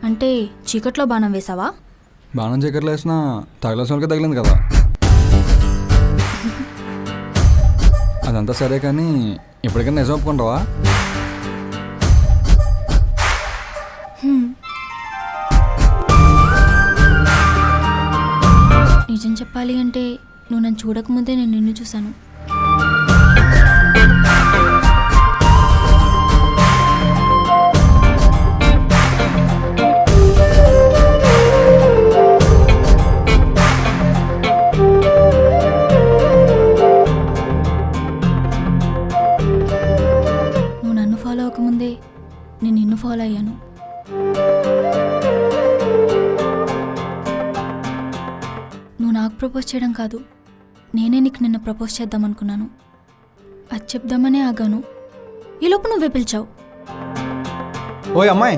అంటే చీకట్లో బాణం వేసావా? బాణం చీకట్లో వేసినా తగిలేసిన వాళ్ళకి తగిలింది కదా. అదంతా సరే కానీ ఇప్పటికైనా నిజం ఒప్పుకుంటావా? నిజం చెప్పాలి అంటే నువ్వు నన్ను చూడకముందే నేను నిన్ను చూశాను. నువ్వు నన్ను ఫాలో అవ్వకముందే నేను నిన్ను ఫాలో అయ్యాను. నువ్వు నాకు ప్రపోజ్ చేయడం కాదు, నేనే నీకు నిన్న ప్రపోజ్ చేద్దాం అనుకున్నాను. అది చెప్దామనే ఆగాను, ఈలోపు నువ్వే పిలిచావు. ఓయ్ అమ్మాయి.